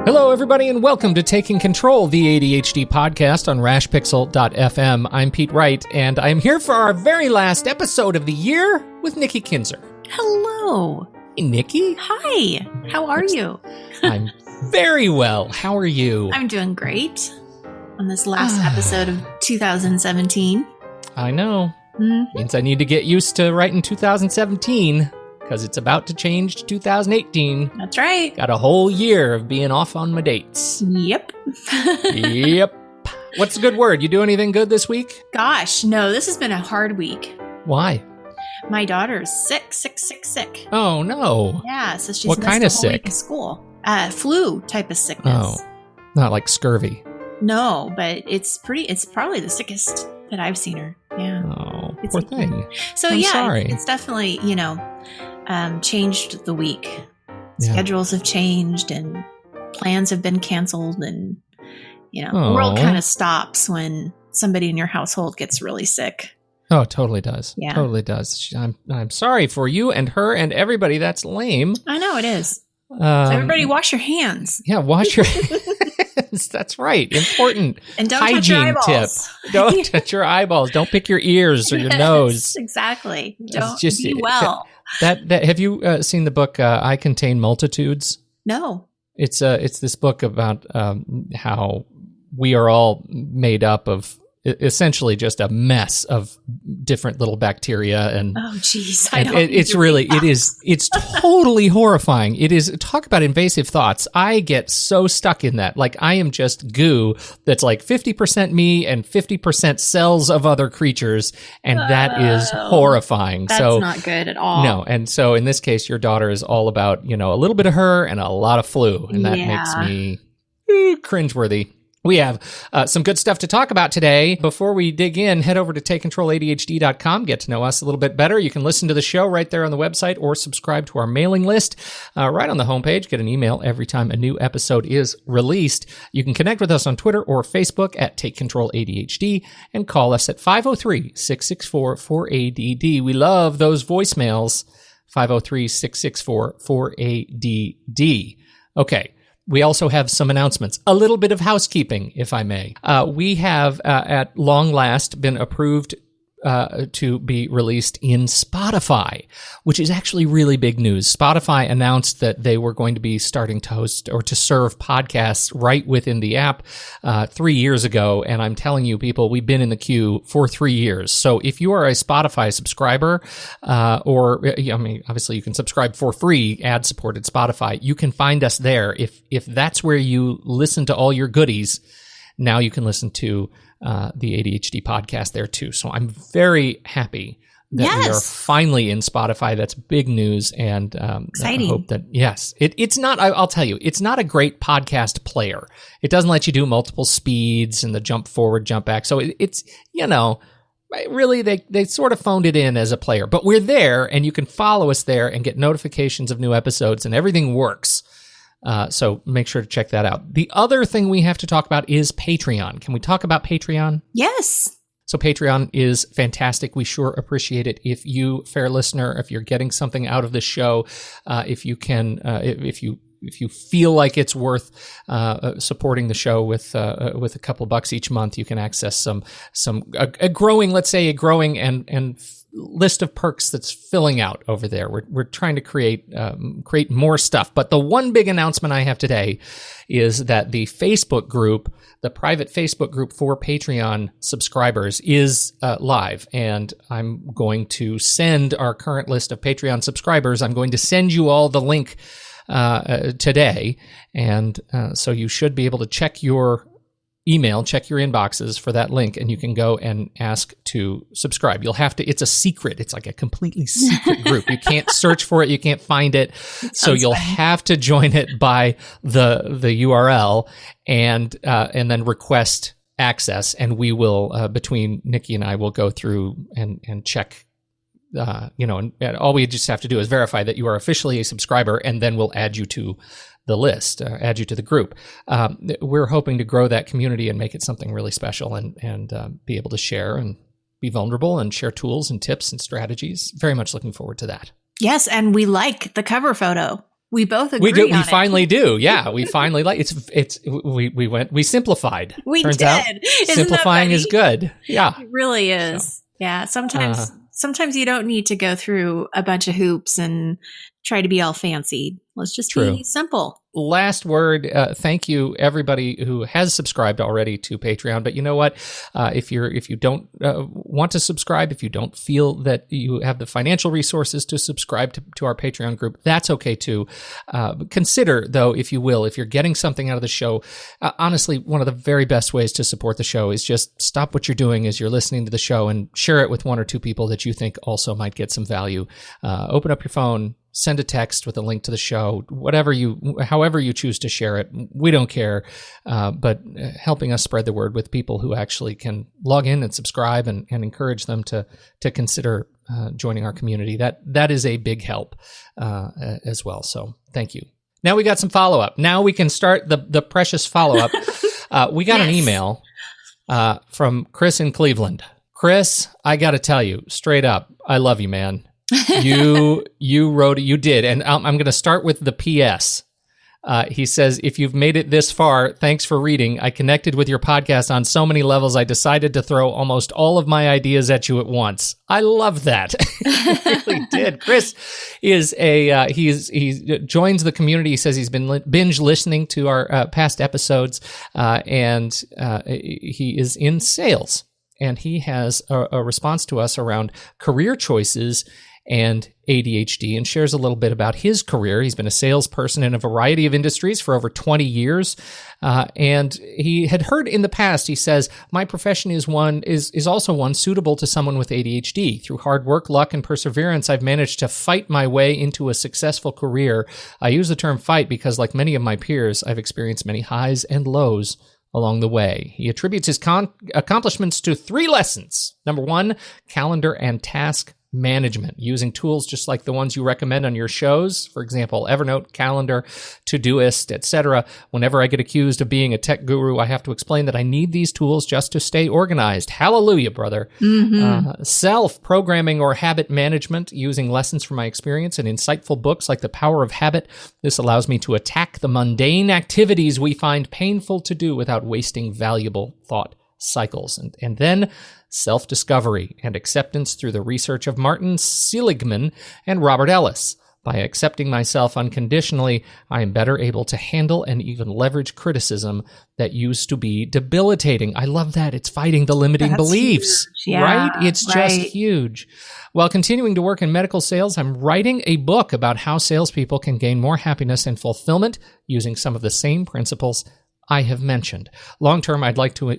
Hello, everybody, and welcome to Taking Control, the ADHD podcast on rashpixel.fm. I'm Pete Wright, and I'm here for our very last episode of the year with Nikki Kinzer. Hello. Hey, Nikki. Hi. How are you? I'm very well. How are you? I'm doing great on this last episode of 2017. I know. Means I need to get used to writing 2017. Because it's about to change to 2018. That's right. Got a whole year of being off on my dates. Yep. Yep. What's a good word? You do anything good this week? Gosh, no, this has been a hard week. Why? My daughter's sick. Oh, no. Yeah, so she's what missed kind the of whole sick? week of school. Flu type of sickness. Oh, not like scurvy. No, but it's probably the sickest that I've seen her. Yeah. Oh, It's poor a- thing. So I'm yeah, sorry. it's definitely, changed the week. Yeah. Schedules have changed and plans have been canceled, and the Aw. world kind of stops when somebody in your household gets really sick. Oh, it totally does. Yeah. Totally does. I'm sorry for you and her and everybody. That's lame. I know it is. So everybody wash your hands. Yeah, wash your hands. That's right. Important. And don't touch your hygiene eyeballs. tip. Don't touch your eyeballs. Don't pick your ears or your Yes, nose. Exactly. Don't just- be well. That have you seen the book I Contain Multitudes? No. It's this book about how we are all made up of essentially just a mess of different little bacteria and Oh, geez. it's totally horrifying. It is, talk about invasive thoughts. I get so stuck in that. Like, I am just goo that's like 50% me and 50% cells of other creatures. And that is horrifying. That's not good at all. No. And so in this case, your daughter is all about, a little bit of her and a lot of flu. And that makes me cringeworthy. We have some good stuff to talk about today. Before we dig in, head over to TakeControlADHD.com. Get to know us a little bit better. You can listen to the show right there on the website or subscribe to our mailing list right on the homepage. Get an email every time a new episode is released. You can connect with us on Twitter or Facebook at TakeControlADHD and call us at 503-664-4ADD. We love those voicemails. 503-664-4ADD. Okay. We also have some announcements, a little bit of housekeeping, if I may. We have, at long last, been approved to be released in Spotify, which is actually really big news. Spotify announced that they were going to be starting to host or to serve podcasts right within the app 3 years ago. And I'm telling you, people, we've been in the queue for 3 years. So if you are a Spotify subscriber, obviously you can subscribe for free, ad-supported Spotify. You can find us there. If that's where you listen to all your goodies, now you can listen to the ADHD podcast there too. So I'm very happy that we are finally in Spotify. That's big news. And exciting. I hope that, yes, it's not, I'll tell you, it's not a great podcast player. It doesn't let you do multiple speeds and the jump forward, jump back. So it's, really, they sort of phoned it in as a player, but we're there and you can follow us there and get notifications of new episodes and everything works. So make sure to check that out. The other thing we have to talk about is Patreon. Can we talk about Patreon? Yes. So Patreon is fantastic. We sure appreciate it. If you, fair listener, if you're getting something out of this show, if you can, if you feel like it's worth supporting the show with a couple bucks each month, you can access a growing and list of perks that's filling out over there. We're trying to create more stuff. But the one big announcement I have today is that the Facebook group, the private Facebook group for Patreon subscribers, is live. And I'm going to send our current list of Patreon subscribers, I'm going to send you all the link today. And so you should be able to check your email, check your inboxes for that link, and you can go and ask to subscribe. You'll have to, it's a secret. It's like a completely secret group. You can't search for it. You can't find it. So you'll have to join it by the URL and then request access. And we will, between Nikki and I, will go through and check, and all we just have to do is verify that you are officially a subscriber, and then we'll add you to the list, add you to the group. We're hoping to grow that community and make it something really special and be able to share and be vulnerable and share tools and tips and strategies. Very much looking forward to that. Yes, and we like the cover photo. We both agree We do. on We it. finally do. Yeah, we finally we simplified. We Turns did. out Isn't simplifying that is funny? good. Yeah. It really is. So, Yeah. Sometimes you don't need to go through a bunch of hoops and try to be all fancy. Let's just True. be simple. Last word. Thank you, everybody who has subscribed already to Patreon. But you know what? If you don't want to subscribe, if you don't feel that you have the financial resources to subscribe to our Patreon group, that's okay too. Consider, though, if you will, if you're getting something out of the show, honestly, one of the very best ways to support the show is just stop what you're doing as you're listening to the show and share it with one or two people that you think also might get some value. Open up your phone. Send a text with a link to the show, however you choose to share it. We don't care, but helping us spread the word with people who actually can log in and subscribe and encourage them to consider joining our community. That is a big help as well. So thank you. Now we got some follow-up. Now we can start the precious follow-up. We got an email from Chris in Cleveland. Chris, I got to tell you straight up, I love you, man. You wrote it. You did. And I'm going to start with the PS. He says, if you've made it this far, thanks for reading. I connected with your podcast on so many levels, I decided to throw almost all of my ideas at you at once. I love that. He really did. Chris is he joins the community. He says he's been binge listening to our past episodes, and he is in sales. And he has a response to us around career choices and ADHD, and shares a little bit about his career. He's been a salesperson in a variety of industries for over 20 years. And he had heard in the past, he says, my profession is also one suitable to someone with ADHD. Through hard work, luck, and perseverance, I've managed to fight my way into a successful career. I use the term fight because, like many of my peers, I've experienced many highs and lows along the way. He attributes his accomplishments to 3 lessons. Number 1, calendar and task management, using tools just like the ones you recommend on your shows. For example, Evernote, Calendar, Todoist, etc. Whenever I get accused of being a tech guru, I have to explain that I need these tools just to stay organized. Hallelujah, brother. Mm-hmm. Self-programming or habit management, using lessons from my experience and insightful books like The Power of Habit. This allows me to attack the mundane activities we find painful to do without wasting valuable thought cycles. And then self-discovery and acceptance through the research of Martin Seligman and Robert Ellis. By accepting myself unconditionally, I am better able to handle and even leverage criticism that used to be debilitating. I love that. It's fighting the limiting beliefs, right? It's just huge. While continuing to work in medical sales, I'm writing a book about how salespeople can gain more happiness and fulfillment using some of the same principles I have mentioned. Long term, I'd like to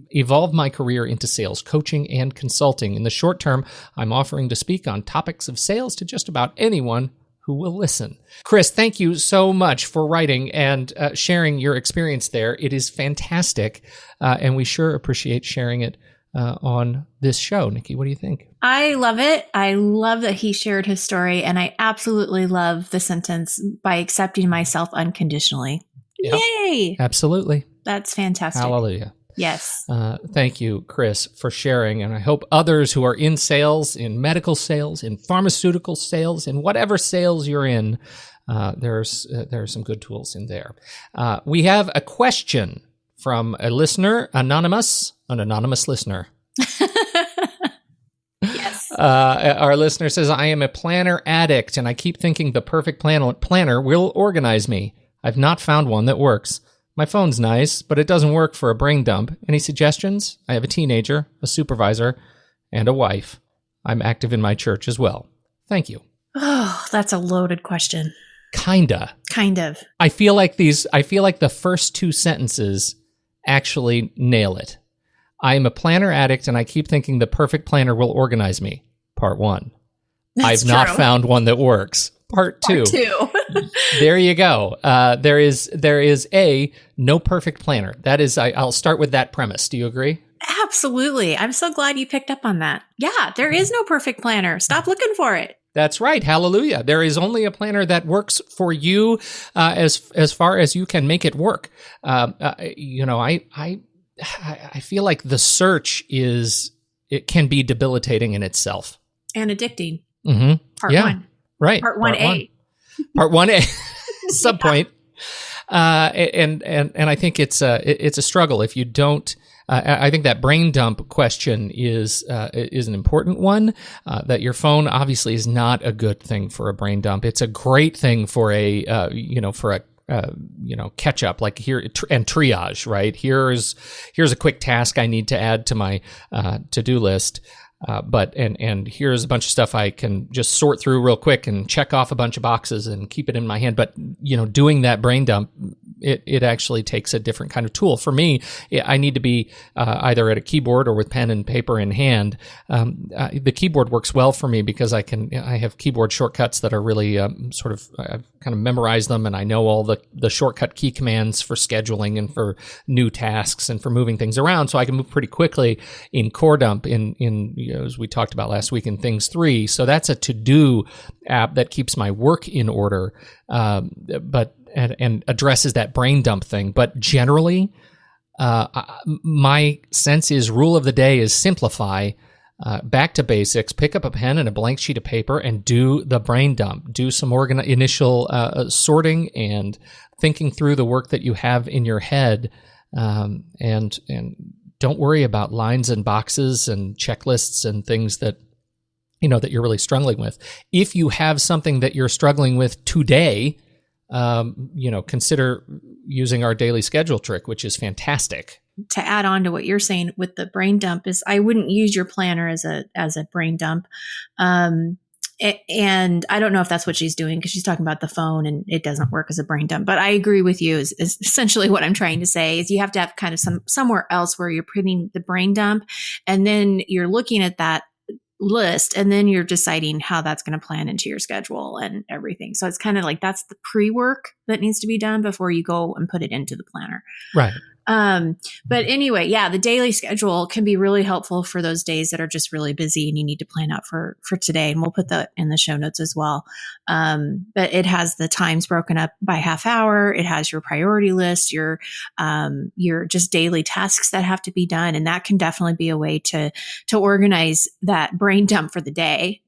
evolve my career into sales coaching and consulting. In the short term, I'm offering to speak on topics of sales to just about anyone who will listen. Chris, thank you so much for writing and sharing your experience there. It is fantastic, and we sure appreciate sharing it on this show. Nikki, what do you think? I love it. I love that he shared his story, and I absolutely love the sentence, by accepting myself unconditionally. Yep. Yay! Absolutely. That's fantastic. Hallelujah. Yes. Thank you, Chris, for sharing. And I hope others who are in sales, in medical sales, in pharmaceutical sales, in whatever sales you're in, there's some good tools in there. We have a question from a listener, an anonymous listener. Yes. Our listener says, I am a planner addict, and I keep thinking the perfect planner will organize me. I've not found one that works. My phone's nice, but it doesn't work for a brain dump. Any suggestions? I have a teenager, a supervisor, and a wife. I'm active in my church as well. Thank you. Oh, that's a loaded question. Kinda. Kind of. I feel like the first 2 sentences actually nail it. I am a planner addict, and I keep thinking the perfect planner will organize me. Part 1. I've not found one that works. Part 2. There you go. There is no perfect planner. That is, I'll start with that premise. Do you agree? Absolutely. I'm so glad you picked up on that. Yeah, there is no perfect planner. Stop looking for it. That's right. Hallelujah. There is only a planner that works for you as far as you can make it work. I feel like the search it can be debilitating in itself. And addicting. Mm-hmm. Part 1. Right. Part 1A. Part 1A. sub point. And I think it's a struggle if you don't. I think that brain dump question is an important one. That your phone obviously is not a good thing for a brain dump. It's a great thing for catch up, like here and triage, right? Here's a quick task I need to add to my to-do list. But here's a bunch of stuff I can just sort through real quick and check off a bunch of boxes and keep it in my hand. But, doing that brain dump, it actually takes a different kind of tool. For me, I need to be either at a keyboard or with pen and paper in hand. The keyboard works well for me because I have keyboard shortcuts that are really I've kind of memorized them, and I know all the shortcut key commands for scheduling and for new tasks and for moving things around, so I can move pretty quickly in Core Dump as we talked about last week in Things 3. So that's a to-do app that keeps my work in order, and addresses that brain dump thing. But generally, my sense is rule of the day is simplify, back to basics, pick up a pen and a blank sheet of paper and do the brain dump. Do some initial sorting and thinking through the work that you have in your head, and don't worry about lines and boxes and checklists and things that that you're really struggling with. If you have something that you're struggling with today, consider using our daily schedule trick, which is fantastic. To add on to what you're saying with the brain dump is I wouldn't use your planner as a brain dump. And I don't know if that's what she's doing because she's talking about the phone and it doesn't work as a brain dump. But I agree with you is essentially what I'm trying to say is you have to have kind of somewhere else where you're putting the brain dump, and then you're looking at that list and then you're deciding how that's going to plan into your schedule and everything. So it's kind of like that's the pre-work that needs to be done before you go and put it into the planner. Right. But anyway, the daily schedule can be really helpful for those days that are just really busy and you need to plan out for today. And we'll put that in the show notes as well. But it has the times broken up by half hour. It has your priority list, your just daily tasks that have to be done. And that can definitely be a way to organize that brain dump for the day,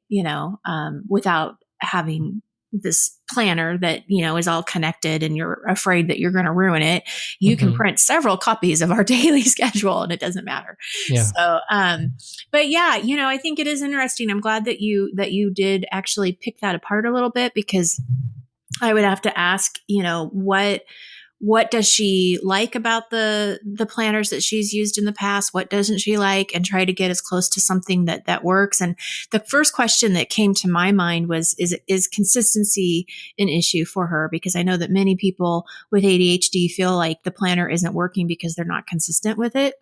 without having this planner that, is all connected and you're afraid that you're going to ruin it. You can print several copies of our daily schedule and it doesn't matter. Yeah. So, but I think it is interesting. I'm glad that you did actually pick that apart a little bit, because I would have to ask, what does she like about the planners that she's used in the past? What doesn't she like? And try to get as close to something that works. And the first question that came to my mind was, is consistency an issue for her? Because I know that many people with ADHD feel like the planner isn't working because they're not consistent with it.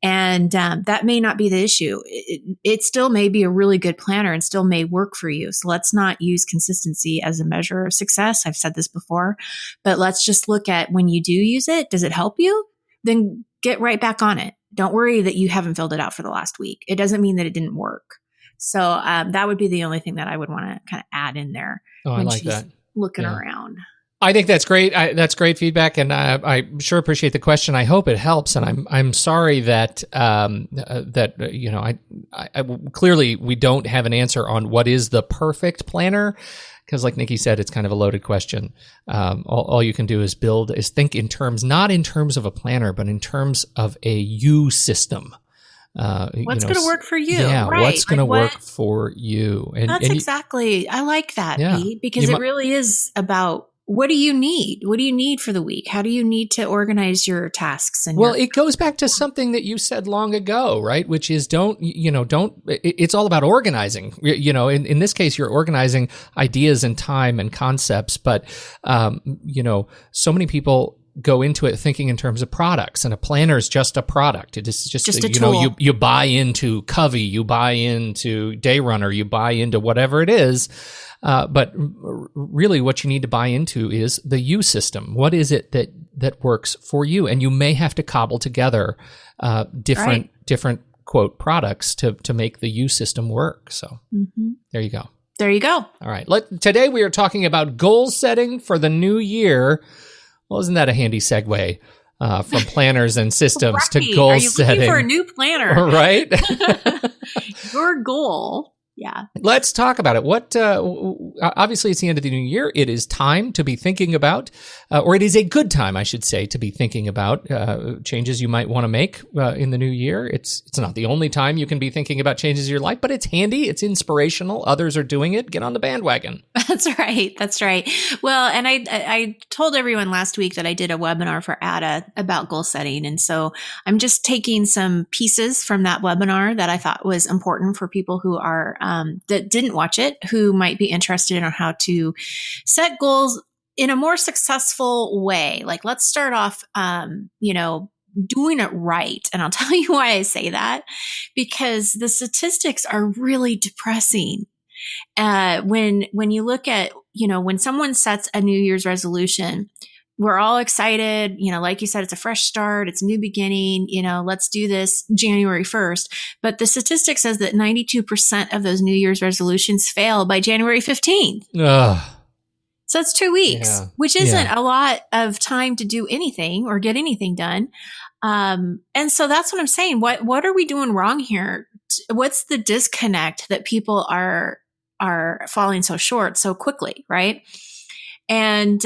And that may not be the issue. It still may be a really good planner and still may work for you. So let's not use consistency as a measure of success. I've said this before, but let's just look at when you do use it. Does it help you? Then get right back on it. Don't worry that you haven't filled it out for the last week. It doesn't mean that it didn't work. So that would be the only thing that I would want to kind of add in there. Oh, I like that. Looking around. I think that's great. That's great feedback, and I sure appreciate the question. I hope it helps, and I'm sorry that clearly we don't have an answer on what is the perfect planner, because like Nikki said, it's kind of a loaded question. All you can do is think in terms, not in terms of a planner, but in terms of a you system. What's going to work for you? Yeah, right. What's going to work for you? And exactly. I like that, Pete, because it really is about. What do you need? What do you need for the week? How do you need to organize your tasks? And it goes back to something that you said long ago, right? Which is it's all about organizing. In this case, you're organizing ideas and time and concepts, but, so many people go into it thinking in terms of products, and a planner is just a product. It is just a tool. You buy into Covey, you buy into Dayrunner, you buy into whatever it is. But really what you need to buy into is the you system. What is it that works for you? And you may have to cobble together different quote products to make the you system work. So There you go. There you go. All right. Today we are talking about goal setting for the new year. Well, isn't that a handy segue from planners and systems to goal setting? Are you looking for a new planner? Right. Your goal Yeah. Let's talk about it. Obviously, it's the end of the new year. It is time to be thinking about, or it is a good time, I should say, to be thinking about changes you might want to make in the new year. It's not the only time you can be thinking about changes in your life, but it's handy. It's inspirational. Others are doing it. Get on the bandwagon. That's right. That's right. Well, and I told everyone last week that I did a webinar for ADA about goal setting. And so I'm just taking some pieces from that webinar that I thought was important for people who are, that didn't watch it, who might be interested in how to set goals in a more successful way. Like, let's start off, doing it right. And I'll tell you why I say that, because the statistics are really depressing. When you look at, when someone sets a New Year's resolution, we're all excited, like you said, it's a fresh start, it's a new beginning, let's do this January 1st. But the statistic says that 92% of those New Year's resolutions fail by January 15th. Ugh. So that's 2 weeks, which isn't a lot of time to do anything or get anything done. And so that's what I'm saying. What are we doing wrong here? What's the disconnect that people are falling so short so quickly, right? And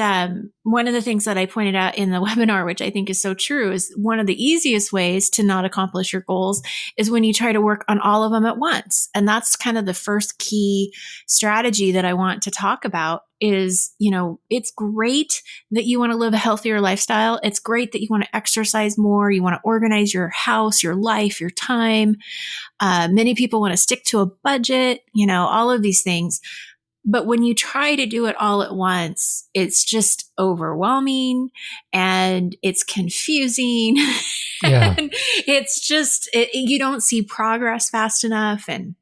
one of the things that I pointed out in the webinar, which I think is so true, is one of the easiest ways to not accomplish your goals is when you try to work on all of them at once. And that's kind of the first key strategy that I want to talk about is, it's great that you want to live a healthier lifestyle. It's great that you want to exercise more. You want to organize your house, your life, your time. Many people want to stick to a budget, all of these things. But when you try to do it all at once, it's just overwhelming and it's confusing. Yeah. And it's just, you don't see progress fast enough. And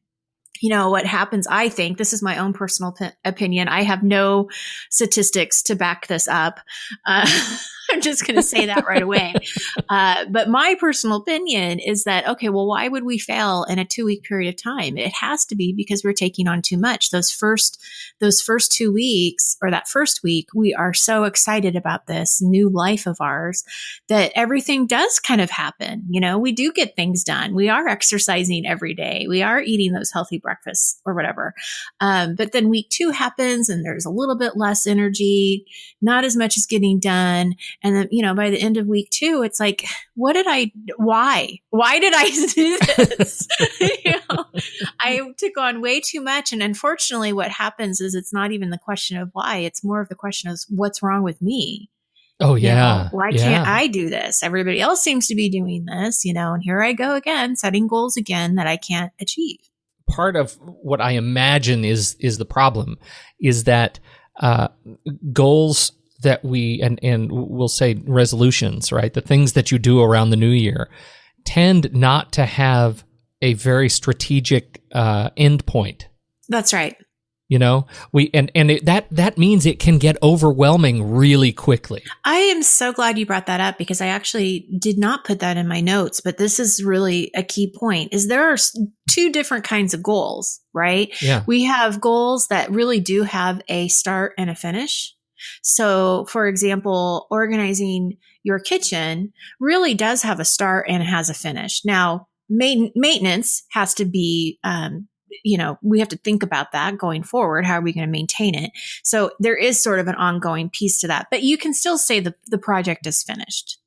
what happens, I think, this is my own personal opinion. I have no statistics to back this up. I'm just going to say that right away. But my personal opinion is that, okay, well, why would we fail in a 2-week period of time? It has to be because we're taking on too much. Those first 2 weeks or that first week, we are so excited about this new life of ours that everything does kind of happen. We do get things done. We are exercising every day. We are eating those healthy breakfasts or whatever. But then week 2 happens and there's a little bit less energy, not as much is getting done. And then, by the end of week 2, it's like, why did I do this? I took on way too much. And unfortunately, what happens is it's not even the question of why, it's more of the question of what's wrong with me. Oh, yeah. Why can't I do this? Everybody else seems to be doing this, and here I go again, setting goals again that I can't achieve. Part of what I imagine is the problem is that goals that and we'll say resolutions, right? The things that you do around the new year tend not to have a very strategic end point. That's right. That means it can get overwhelming really quickly. I am so glad you brought that up because I actually did not put that in my notes, but this is really a key point is there are 2 different kinds of goals, right? Yeah. We have goals that really do have a start and a finish. So, for example, organizing your kitchen really does have a start and has a finish. Now, maintenance has to be, we have to think about that going forward. How are we going to maintain it? So there is sort of an ongoing piece to that, but you can still say the project is finished.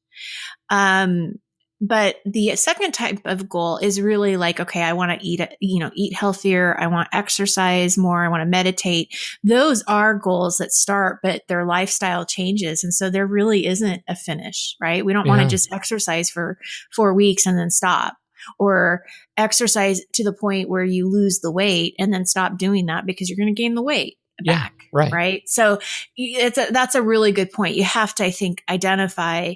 But the second type of goal is really like, okay, I want to eat healthier. I want to exercise more. I want to meditate. Those are goals that start, but their lifestyle changes. And so there really isn't a finish, right? We don't want to just exercise for 4 weeks and then stop, or exercise to the point where you lose the weight and then stop doing that because you're going to gain the weight back. Right. So that's a really good point. You have to, I think, identify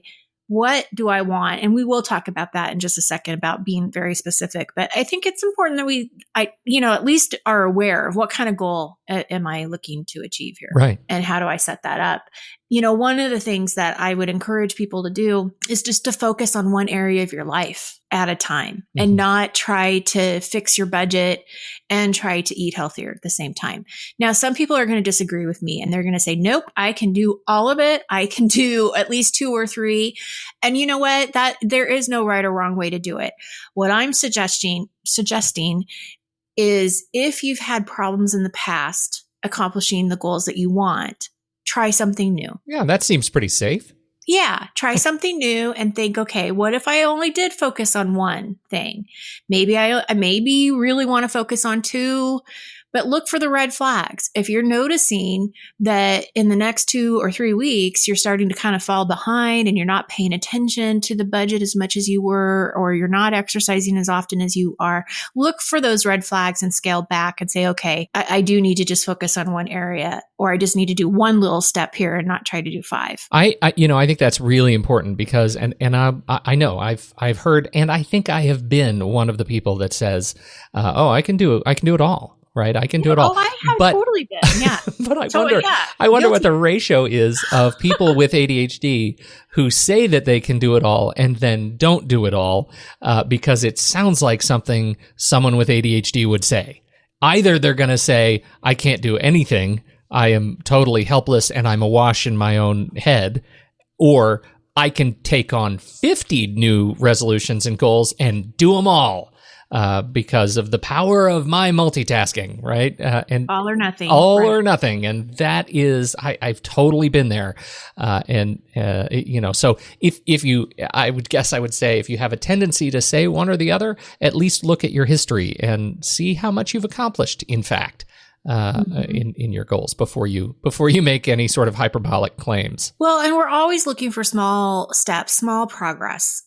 what do I want? And we will talk about that in just a second about being very specific. But I think it's important that we at least are aware of what kind of goal am I looking to achieve here? Right. And how do I set that up? One of the things that I would encourage people to do is just to focus on one area of your life at a time and not try to fix your budget and try to eat healthier at the same time. Now, some people are going to disagree with me and they're going to say, nope, I can do all of it. I can do at least 2 or 3. And you know what? That there is no right or wrong way to do it. What I'm suggesting is if you've had problems in the past accomplishing the goals that you want, try something new. Yeah, that seems pretty safe. Yeah, try something new and think, okay, what if I only did focus on one thing? Maybe I really want to focus on two, but look for the red flags. If you're noticing that in the next 2 or 3 weeks, you're starting to kind of fall behind and you're not paying attention to the budget as much as you were, or you're not exercising as often as you are, look for those red flags and scale back and say, okay, I do need to just focus on one area, or I just need to do one little step here and not try to do 5. I think that's really important because, and I know I've heard, and I think I have been one of the people that says, I can do it all. Right, I can do it all. Oh, I have totally been. Yeah, but I wonder what the ratio is of people with ADHD who say that they can do it all and then don't do it all, because it sounds like something someone with ADHD would say. Either they're going to say, "I can't do anything. I am totally helpless, and I'm awash in my own head," or I can take on 50 new resolutions and goals and do them all. Because of the power of my multitasking, right? And all or nothing. Or nothing. And that is, I've totally been there. So if you, I would say if you have a tendency to say one or the other, at least look at your history and see how much you've accomplished, in fact. In your goals before you make any sort of hyperbolic claims. Well, and we're always looking for small steps, small progress,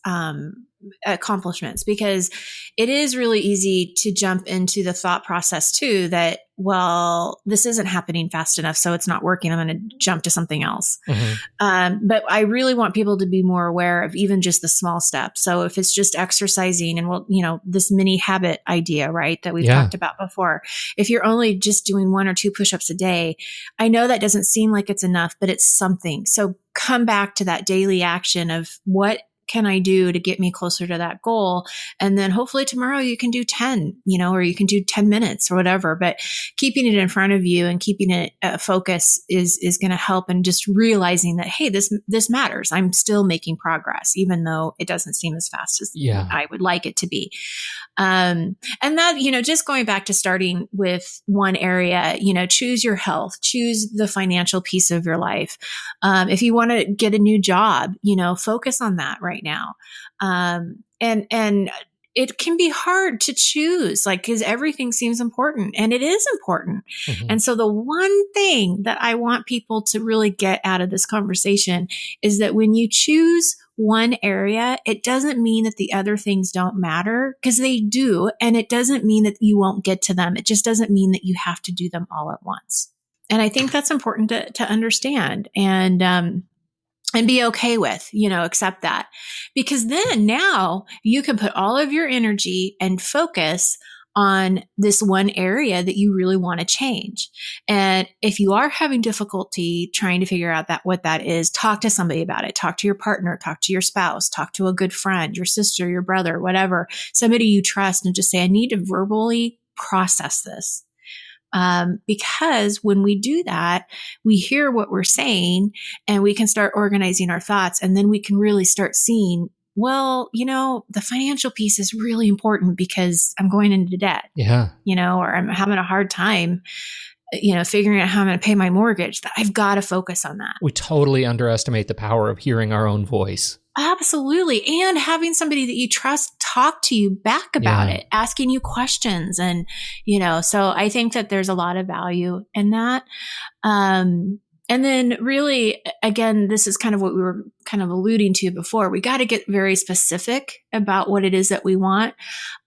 accomplishments, because it is really easy to jump into the thought process too that, well, this isn't happening fast enough, so it's not working. I'm going to jump to something else. Mm-hmm. But I really want people to be more aware of even just the small steps. So if it's just exercising and this mini habit idea, right, that we've talked about before, if you're only just doing 1 or 2 push-ups a day, I know that doesn't seem like it's enough, but it's something. So come back to that daily action of what can I do to get me closer to that goal? And then hopefully tomorrow you can do 10, or you can do 10 minutes or whatever, but keeping it in front of you and keeping it focus is going to help. And just realizing that, hey, this matters. I'm still making progress, even though it doesn't seem as fast as I would like it to be. And that, just going back to starting with one area, choose your health, choose the financial piece of your life. If you want to get a new job, focus on that right now. And it can be hard to choose, because everything seems important, and it is important. Mm-hmm. And so the one thing that I want people to really get out of this conversation is that when you choose one area, it doesn't mean that the other things don't matter, because they do. And it doesn't mean that you won't get to them. It just doesn't mean that you have to do them all at once. And I think that's important to understand and be okay with, accept that, because then now you can put all of your energy and focus on this one area that you really want to change. And if you are having difficulty trying to figure out what that is, talk to somebody about it. Talk to your partner, talk to your spouse, talk to a good friend, your sister, your brother, whatever, somebody you trust, and just say, I need to verbally process this. Because when we do that, we hear what we're saying and we can start organizing our thoughts, and then we can really start seeing, well, the financial piece is really important because I'm going into debt, or I'm having a hard time, figuring out how I'm going to pay my mortgage. I've got to focus on that. We totally underestimate the power of hearing our own voice. Absolutely. And having somebody that you trust talk to you back about it, asking you questions. And, so I think that there's a lot of value in that. And then really, again, this is kind of what we were kind of alluding to before. We got to get very specific about what it is that we want.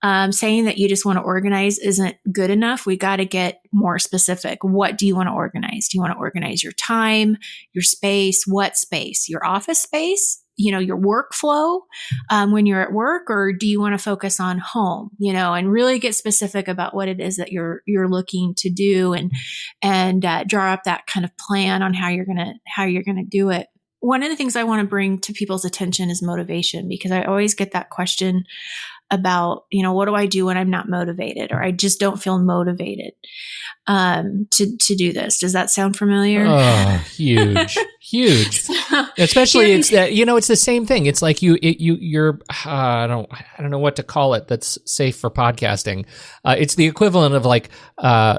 Saying that you just want to organize isn't good enough. We got to get more specific. What do you want to organize? Do you want to organize your time, your space? What space? Your office space? Your workflow when you're at work, or do you want to focus on home, and really get specific about what it is that you're looking to do, and draw up that kind of plan on how you're going to do it. One of the things I want to bring to people's attention is motivation, because I always get that question about, what do I do when I'm not motivated, or I just don't feel motivated to do this. Does that sound familiar? Oh, huge, Huge. So, Especially it's that, it's the same thing. It's like you're I don't know what to call it that's safe for podcasting. It's the equivalent of like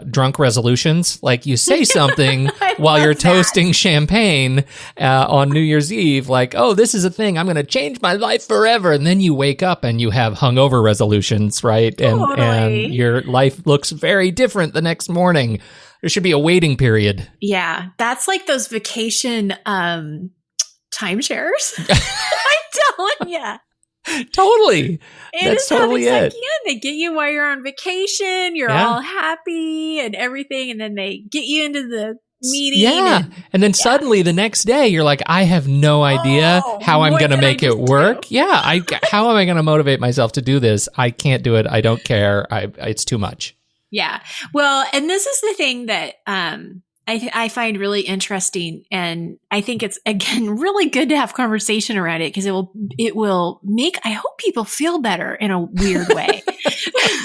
drunk resolutions. Like you say something while you're toasting champagne on New Year's Eve, like, oh, this is a thing. I'm going to change my life forever. And then you wake up and you have hungover resolutions, right? And your life looks very different the next morning. There should be a waiting period. Yeah, that's like those vacation timeshares. I'm telling you. Totally. That's totally it. They get you while you're on vacation. You're all happy and everything. And then they get you into the meeting. Yeah. And then suddenly the next day you're like, I have no idea how I'm going to make it work. Yeah. How am I going to motivate myself to do this? I can't do it. I don't care. It's too much. Yeah. Well, and this is the thing that I find really interesting. And I think it's, again, really good to have conversation around it because it will make, I hope people feel better in a weird way.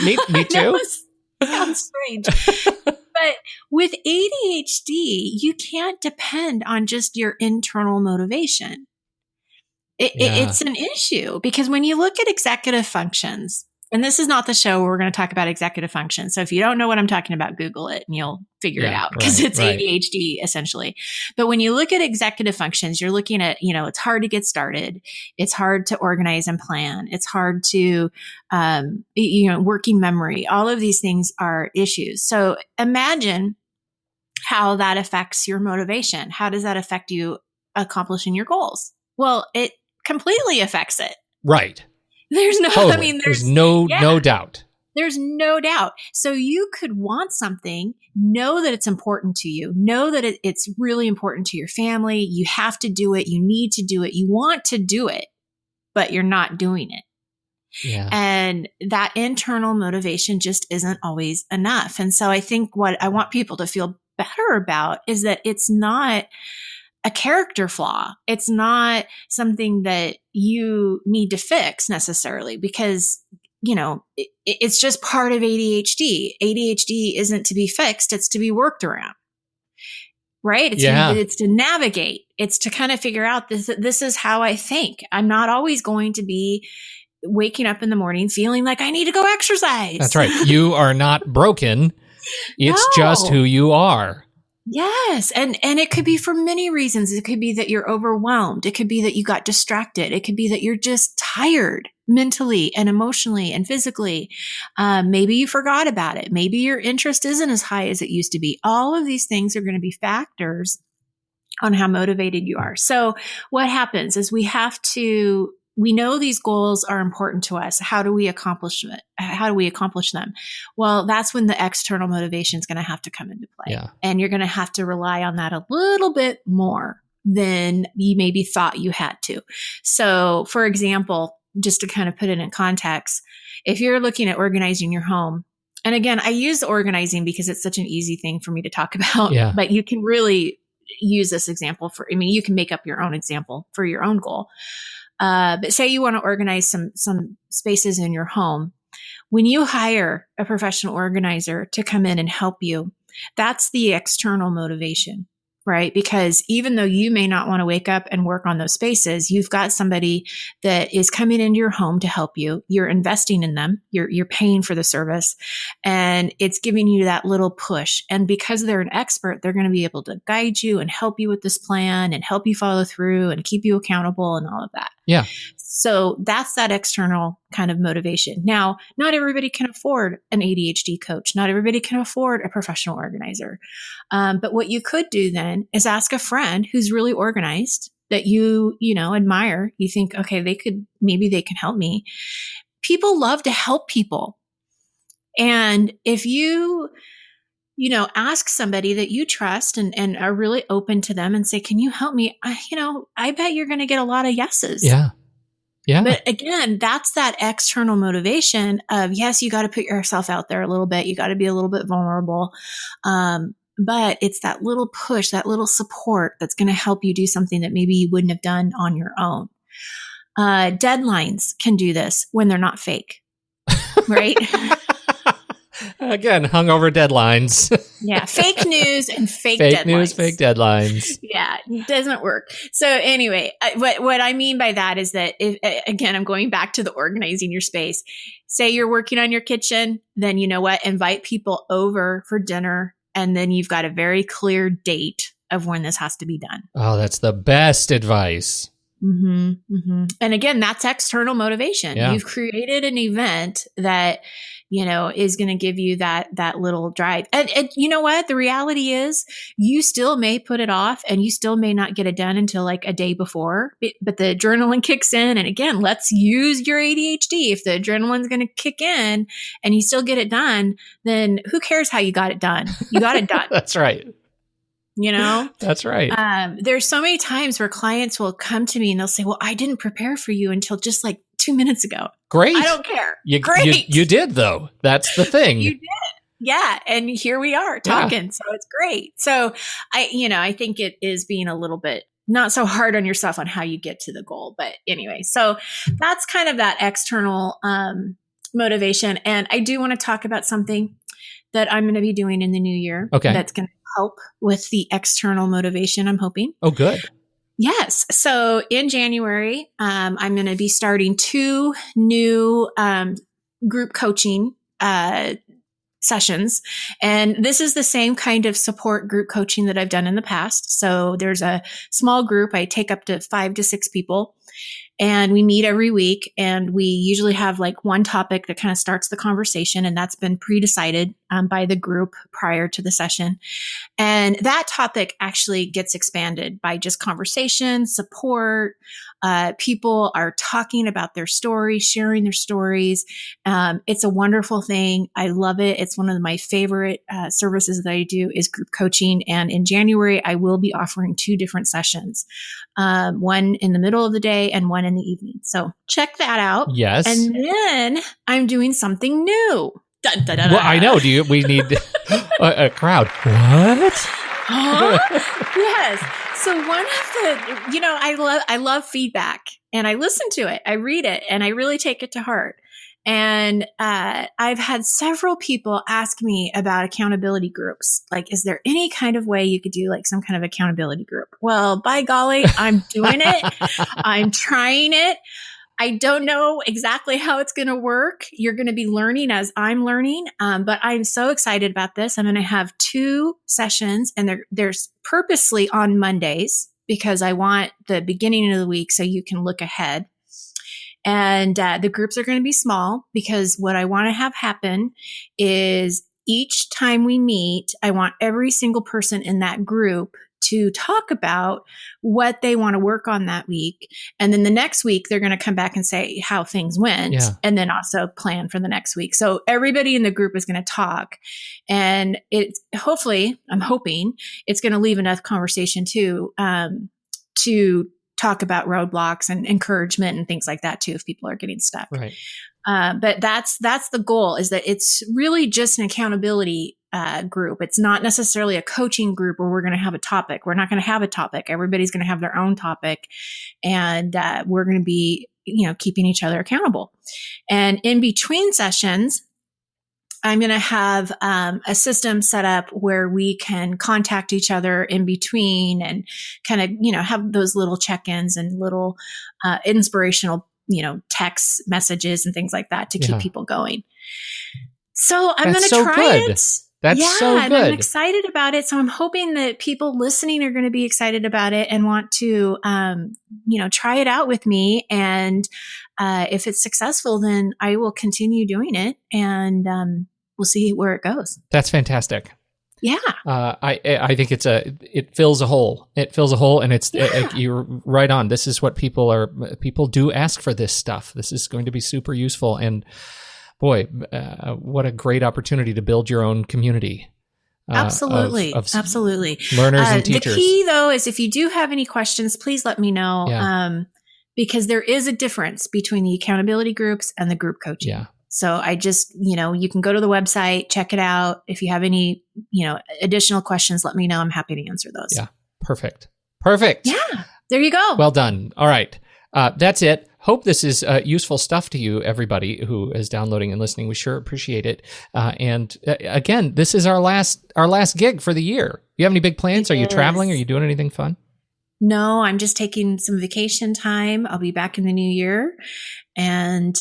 Me too. Sounds strange. But with ADHD, you can't depend on just your internal motivation. It's an issue because when you look at executive functions, and this is not the show where we're going to talk about executive function. So if you don't know what I'm talking about, Google it and you'll figure it out because it's ADHD essentially. But when you look at executive functions, you're looking at, it's hard to get started. It's hard to organize and plan. It's hard to, working memory. All of these things are issues. So imagine how that affects your motivation. How does that affect you accomplishing your goals? Well, it completely affects it. Right. There's no, totally. There's no doubt. There's no doubt. So you could want something, know that it's important to you, know that it's really important to your family. You have to do it. You need to do it. You want to do it, but you're not doing it. Yeah. And that internal motivation just isn't always enough. And so I think what I want people to feel better about is that it's not a character flaw. It's not something that you need to fix necessarily because, it's just part of ADHD. ADHD isn't to be fixed. It's to be worked around. Right? It's to navigate. It's to kind of figure out this is how I think. I'm not always going to be waking up in the morning feeling like I need to go exercise. That's right. You are not broken. It's just who you are. Yes. And it could be for many reasons. It could be that you're overwhelmed. It could be that you got distracted. It could be that you're just tired mentally and emotionally and physically. Maybe you forgot about it. Maybe your interest isn't as high as it used to be. All of these things are going to be factors on how motivated you are. So what happens is we know these goals are important to us. How do we accomplish it? How do we accomplish them? Well, that's when the external motivation is going to have to come into play. Yeah. And you're going to have to rely on that a little bit more than you maybe thought you had to. So, for example, just to kind of put it in context, if you're looking at organizing your home, and again, I use organizing because it's such an easy thing for me to talk about, but you can really use this example you can make up your own example for your own goal. But say you want to organize some spaces in your home. When you hire a professional organizer to come in and help you, that's the external motivation, right? Because even though you may not want to wake up and work on those spaces, you've got somebody that is coming into your home to help you. You're investing in them. You're paying for the service, and it's giving you that little push. And because they're an expert, they're going to be able to guide you and help you with this plan and help you follow through and keep you accountable and all of that. Yeah. So that's that external kind of motivation. Now, not everybody can afford an ADHD coach. Not everybody can afford a professional organizer. But what you could do then is ask a friend who's really organized that you admire. You think, okay, maybe they can help me. People love to help people. And if you ask somebody that you trust and are really open to them and say, can you help me? I bet you're going to get a lot of yeses. Yeah. Yeah. But again, that's that external motivation of, yes, you got to put yourself out there a little bit. You got to be a little bit vulnerable. But it's that little push, that little support that's going to help you do something that maybe you wouldn't have done on your own. Deadlines can do this when they're not fake, right? Again, hungover deadlines. Yeah, fake news and fake Fake deadlines. news, fake deadlines. Yeah, it doesn't work. So anyway, what I mean by that is that, again, I'm going back to the organizing your space. Say you're working on your kitchen, then you know what? Invite people over for dinner, and then you've got a very clear date of when this has to be done. Oh, that's the best advice. Mm-hmm, mm-hmm. And again, that's external motivation. Yeah. You've created an event that, is going to give you that little drive. And you know what? The reality is you still may put it off and you still may not get it done until like a day before, but the adrenaline kicks in. And again, let's use your ADHD. If the adrenaline's going to kick in and you still get it done, then who cares how you got it done? You got it done. That's right. That's right. There's so many times where clients will come to me and they'll say, well, I didn't prepare for you until just like 2 minutes ago. Great. I don't care. Great. You did though. That's the thing. You did. Yeah. And here we are talking. Yeah. So it's great. So I think it is being a little bit not so hard on yourself on how you get to the goal. But anyway, so that's kind of that external motivation. And I do want to talk about something that I'm going to be doing in the new year. Okay. That's going to help with the external motivation, I'm hoping. Oh, good. Yes. So in January, I'm going to be starting 2 new group coaching sessions. And this is the same kind of support group coaching that I've done in the past. So there's a small group. I take up to 5 to 6 people. And we meet every week, and we usually have like one topic that kind of starts the conversation, and that's been pre-decided by the group prior to the session. And that topic actually gets expanded by just conversation, support. People are talking about their stories, sharing their stories. It's a wonderful thing. I love it. It's one of my favorite services that I do is group coaching. And in January, I will be offering 2 different sessions, one in the middle of the day and one in the evening. So check that out. Yes. And then I'm doing something new. Dun, dun, dun, well, I know. We need a crowd. What? Huh? Yes. So one of the, I love feedback, and I listen to it. I read it, and I really take it to heart. And I've had several people ask me about accountability groups. Like, is there any kind of way you could do like some kind of accountability group? Well, by golly, I'm doing it. I'm trying it. I don't know exactly how it's going to work. You're going to be learning as I'm learning. But I'm so excited about this. I'm going to have 2 sessions, and there's purposely on Mondays because I want the beginning of the week so you can look ahead. And the groups are going to be small because what I want to have happen is each time we meet, I want every single person in that group to talk about what they want to work on that week. And then the next week, they're going to come back and say how things went, and then also plan for the next week. So everybody in the group is going to talk, and I'm hoping it's going to leave enough conversation too, to talk about roadblocks and encouragement and things like that too, if people are getting stuck. Right. But that's the goal, is that it's really just an accountability group. It's not necessarily a coaching group where we're going to have a topic. We're not going to have a topic. Everybody's going to have their own topic, and we're going to be, keeping each other accountable. And in between sessions, I'm going to have a system set up where we can contact each other in between and kind of, have those little check-ins and little inspirational, text messages and things like that to keep people going. So I'm going to try it. That's so good. And I'm excited about it. So I'm hoping that people listening are going to be excited about it and want to, try it out with me. And if it's successful, then I will continue doing it, and we'll see where it goes. That's fantastic. Yeah. I think it fills a hole. It fills a hole, and it's you're right on. This is what people do ask for this stuff. This is going to be super useful, and boy, what a great opportunity to build your own community. Absolutely. Absolutely. Learners and teachers. The key though is if you do have any questions, please let me know. Because there is a difference between the accountability groups and the group coaching. Yeah. So I just, you can go to the website, check it out. If you have any, additional questions, let me know. I'm happy to answer those. Yeah. Perfect. Yeah. There you go. Well done. All right. That's it. hope this is useful stuff to you, everybody who is downloading and listening. We sure appreciate it. And again, this is our last gig for the year. You have any big plans? Are you traveling? Are you doing anything fun? No, I'm just taking some vacation time. I'll be back in the new year. And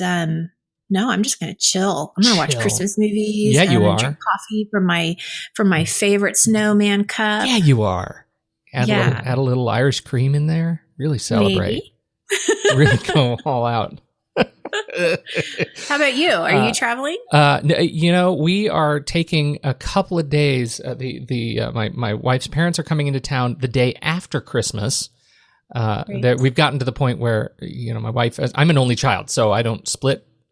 no, I'm just going to chill. I'm going to watch Christmas movies. Yeah, you are. Drink coffee from my favorite snowman cup. Yeah, you are. Add a little Irish cream in there. Really celebrate. Really go all out. How about you? Are you traveling? We are taking a couple of days. My wife's parents are coming into town the day after Christmas. That we've gotten to the point where my wife. I'm an only child, so I don't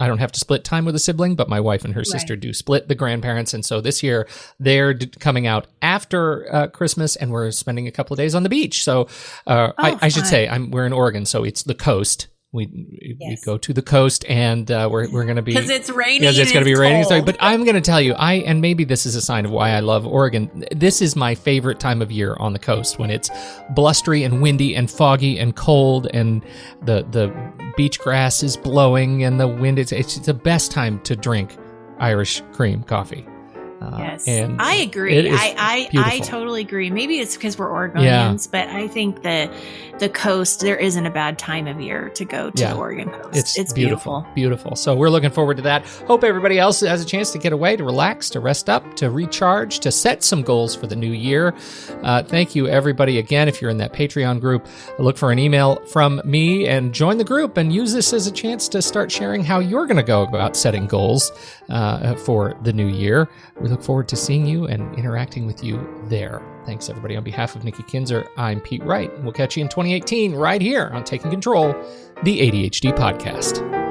have to split time with a sibling, but my wife and her sister do split the grandparents. And so this year they're coming out after Christmas, and we're spending a couple of days on the beach. So I should say we're in Oregon, so it's the coast. We go to the coast, and we're going to be because it's raining. Because it's going to be raining. Sorry, but I'm going to tell you, and maybe this is a sign of why I love Oregon. This is my favorite time of year on the coast, when it's blustery and windy and foggy and cold, and the beach grass is blowing and the wind. It's the best time to drink Irish cream coffee. Yes, and I agree. I totally agree. Maybe it's because we're Oregonians, but I think that the coast, there isn't a bad time of year to go to the Oregon coast. It's beautiful. Beautiful. So we're looking forward to that. Hope everybody else has a chance to get away, to relax, to rest up, to recharge, to set some goals for the new year. Thank you, everybody. Again, if you're in that Patreon group, look for an email from me and join the group, and use this as a chance to start sharing how you're going to go about setting goals for the new year. We look forward to seeing you and interacting with you there. Thanks, everybody. On behalf of Nikki Kinzer, I'm Pete Wright. We'll catch you in 2018 right here on Taking Control, the ADHD podcast.